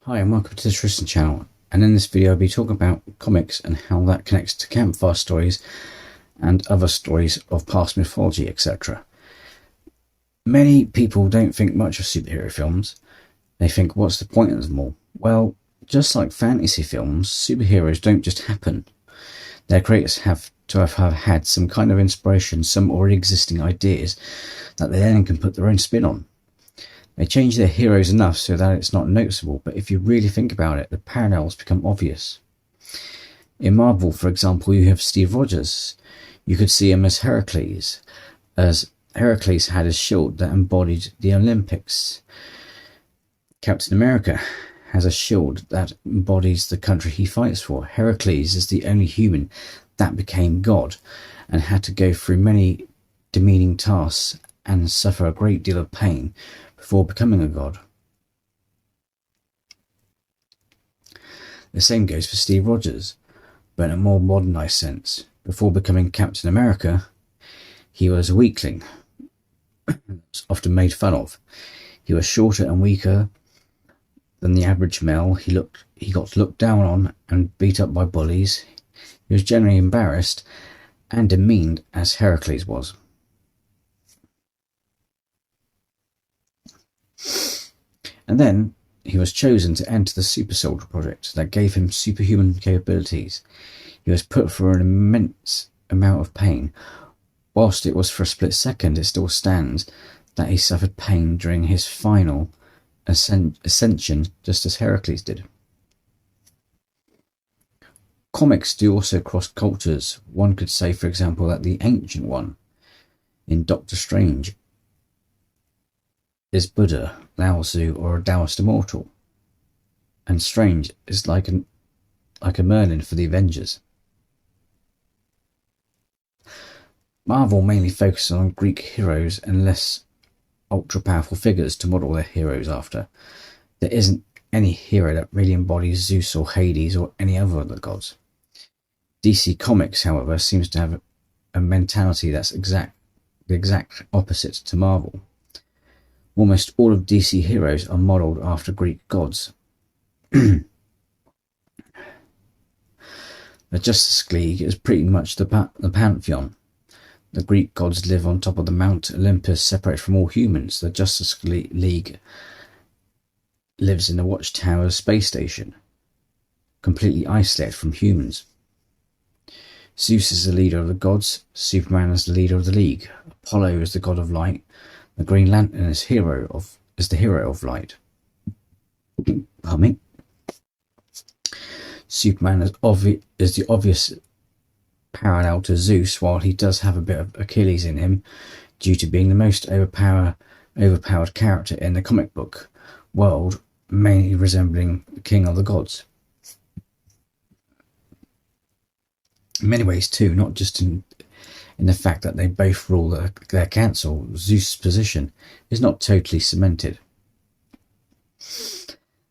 Hi and welcome to the Tristan channel, and in this video I'll be talking about comics and how that connects to campfire stories and other stories of past mythology, etc. Many people don't think much of superhero films. They think, what's the point of them all? Well, just like fantasy films, superheroes don't just happen. Their creators have to have had some kind of inspiration, some already existing ideas that they then can put their own spin on. They change their heroes enough so that it's not noticeable, but if you really think about it, the parallels become obvious. In Marvel, for example, you have Steve Rogers. You could see him as Heracles had his shield that embodied the Olympics. Captain America has a shield that embodies the country he fights for. Heracles is the only human that became God and had to go through many demeaning tasks and suffer a great deal of pain before becoming a god. The same goes for Steve Rogers, but in a more modernised sense. Before becoming Captain America, he was a weakling, often made fun of. He was shorter and weaker than the average male. He got looked down on and beat up by bullies. He was generally embarrassed and demeaned as Heracles was. And then he was chosen to enter the Super Soldier Project that gave him superhuman capabilities. He was put through an immense amount of pain. Whilst it was for a split second, it still stands that he suffered pain during his final ascension, just as Heracles did. Comics do also cross cultures. One could say, for example, that the Ancient One in Doctor Strange is Buddha, Lao Tzu, or a Taoist immortal, and Strange is like a Merlin for the Avengers. Marvel mainly focuses on Greek heroes and less ultra-powerful figures to model their heroes after. There isn't any hero that really embodies Zeus or Hades or any other of the gods. DC Comics, however, seems to have a mentality that's the exact opposite to Marvel. Almost all of DC heroes are modelled after Greek gods. The Justice League is pretty much the pantheon. The Greek gods live on top of the Mount Olympus, separate from all humans. The Justice League lives in the Watchtower space station, completely isolated from humans. Zeus is the leader of the gods. Superman is the leader of the League. Apollo is the god of light. The Green Lantern is the hero of light. Pardon me. Superman is the obvious parallel to Zeus, while he does have a bit of Achilles in him due to being the most overpowered character in the comic book world, mainly resembling the king of the gods. In many ways too, not just in the fact that they both rule their council. Zeus' position is not totally cemented.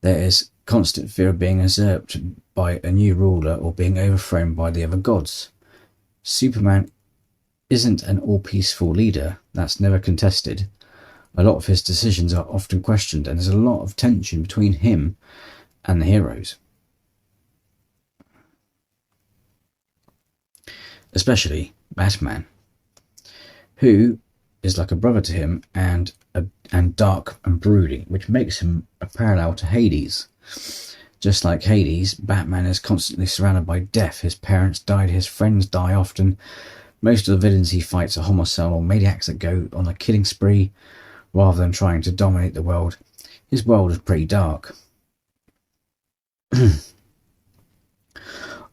There is constant fear of being usurped by a new ruler or being overthrown by the other gods. Superman isn't an all-peaceful leader, that's never contested. A lot of his decisions are often questioned, and there's a lot of tension between him and the heroes. Especially Batman, who is like a brother to him and dark and brooding, which makes him a parallel to Hades. Just like Hades, Batman is constantly surrounded by death. His parents died, his friends die often. Most of the villains he fights are homicidal maniacs that go on a killing spree rather than trying to dominate the world. His world is pretty dark.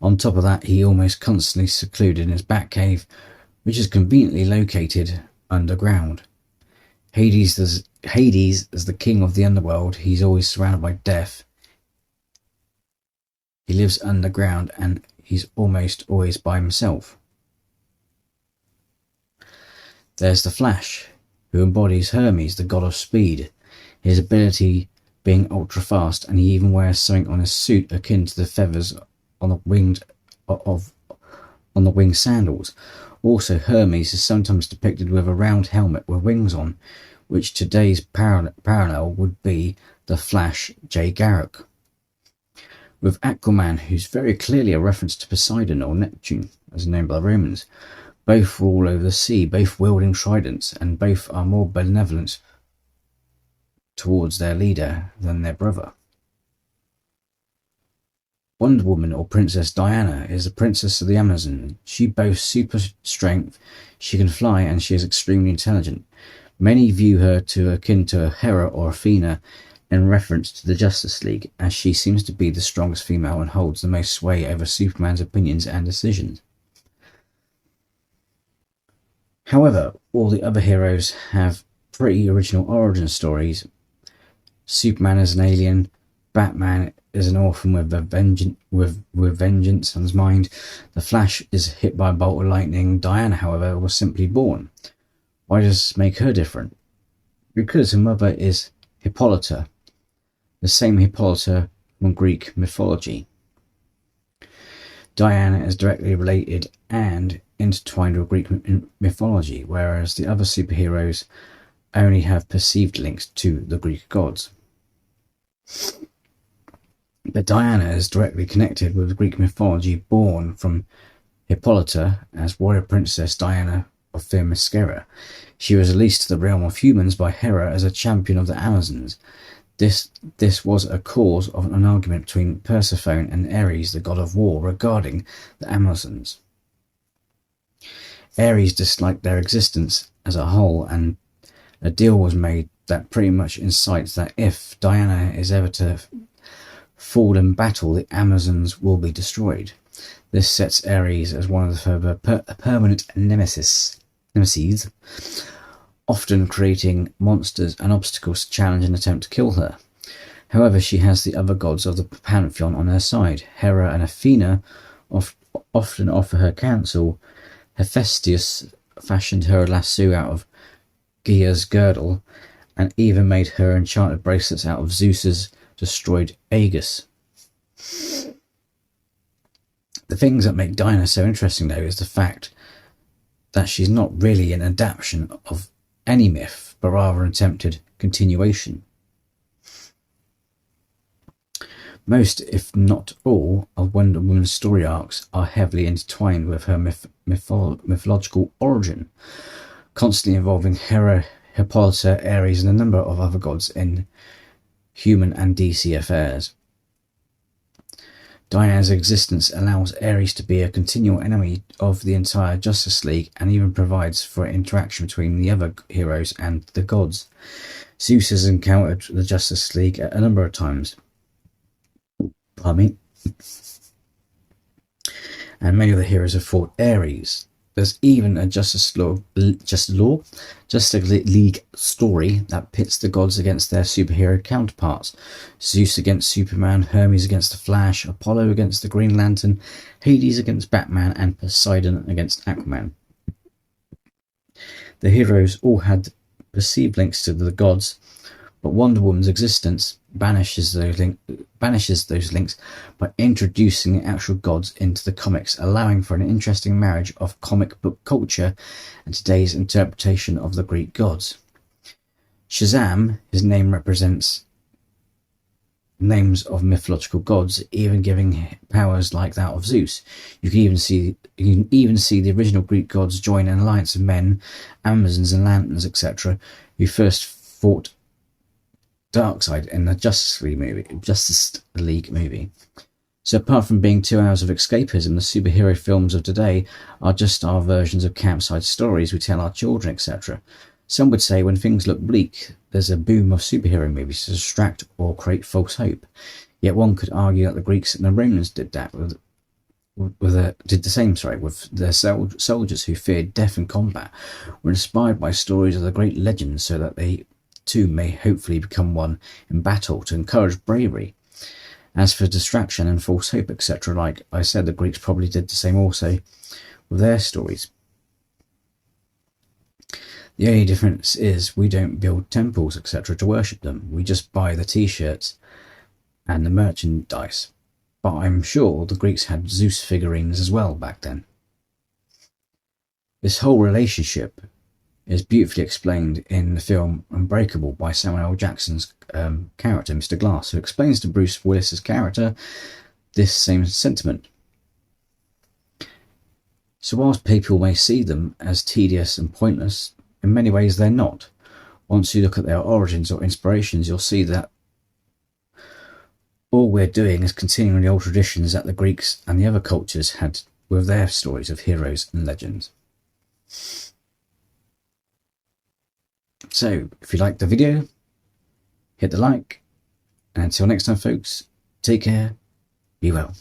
On top of that, he almost constantly secluded in his Batcave, which is conveniently located underground. Hades is the king of the underworld. He's always surrounded by death. He lives underground and he's almost always by himself. There's the Flash, who embodies Hermes, the god of speed, his ability being ultra fast, and he even wears something on his suit akin to the feathers on the winged sandals. Also, Hermes is sometimes depicted with a round helmet with wings on, which today's parallel would be the Flash Jay Garrick. with Aquaman, who's very clearly a reference to Poseidon or Neptune, as known by the Romans. Both rule over the sea, both wielding tridents, and both are more benevolent towards their leader than their brother. Wonder Woman, or Princess Diana, is a princess of the Amazon. She boasts super strength, she can fly, and she is extremely intelligent. Many view her to akin to Hera or Athena in reference to the Justice League, as she seems to be the strongest female and holds the most sway over Superman's opinions and decisions. However, all the other heroes have pretty original origin stories. Superman is an alien, Batman is an orphan with vengeance on his mind, the Flash is hit by a bolt of lightning, Diana, however, was simply born. Why does this make her different? Because her mother is Hippolyta, the same Hippolyta from Greek mythology. Diana is directly related and intertwined with Greek mythology, whereas the other superheroes only have perceived links to the Greek gods. But Diana is directly connected with Greek mythology, born from Hippolyta as warrior princess Diana of Themyscira. She was released to the realm of humans by Hera as a champion of the Amazons. This was a cause of an argument between Persephone and Ares, the god of war, regarding the Amazons. Ares disliked their existence as a whole, and a deal was made that pretty much incites that if Diana is ever to fall in battle, the Amazons will be destroyed. This sets Ares as one of her permanent nemesis, often creating monsters and obstacles to challenge and attempt to kill her. However, she has the other gods of the pantheon on her side. Hera and Athena often offer her counsel. Hephaestus fashioned her a lasso out of Gaea's girdle, and even made her enchanted bracelets out of Zeus's destroyed Aegis. The things that make Diana so interesting, though, is the fact that she's not really an adaptation of any myth, but rather an attempted continuation. Most, if not all, of Wonder Woman's story arcs are heavily intertwined with her mythological origin, constantly involving Hera, Hippolyta, Ares, and a number of other gods in human and DC affairs. Diana's existence allows Ares to be a continual enemy of the entire Justice League, and even provides for interaction between the other heroes and the gods. Zeus has encountered the Justice League a number of times. And many of the heroes have fought Ares. There's even a Justice League story that pits the gods against their superhero counterparts. Zeus against Superman, Hermes against the Flash, Apollo against the Green Lantern, Hades against Batman, and Poseidon against Aquaman. The heroes all had perceived links to the gods, but Wonder Woman's existence banishes those links by introducing the actual gods into the comics, allowing for an interesting marriage of comic book culture and today's interpretation of the Greek gods. Shazam, his name represents names of mythological gods, even giving powers like that of Zeus. You can even see the original Greek gods join an alliance of men, Amazons and Lanterns, etc., who first fought Darkseid in the Justice League movie. So apart from being 2 hours of escapism, the superhero films of today are just our versions of campsite stories we tell our children, etc. Some would say when things look bleak, there's a boom of superhero movies to distract or create false hope. Yet one could argue that the Greeks and the Romans did that with their soldiers who feared death in combat, were inspired by stories of the great legends so that they too may hopefully become one in battle to encourage bravery. As for distraction and false hope, etc., like I said, the Greeks probably did the same also with their stories. The only difference is we don't build temples, etc., to worship them. We just buy the t-shirts and the merchandise. But I'm sure the Greeks had Zeus figurines as well back then. This whole relationship is beautifully explained in the film Unbreakable by Samuel L. Jackson's character, Mr. Glass, who explains to Bruce Willis's character this same sentiment. So whilst people may see them as tedious and pointless, in many ways they're not. Once you look at their origins or inspirations, you'll see that all we're doing is continuing the old traditions that the Greeks and the other cultures had with their stories of heroes and legends. So, if you liked the video, hit the like, and until next time folks, take care, be well.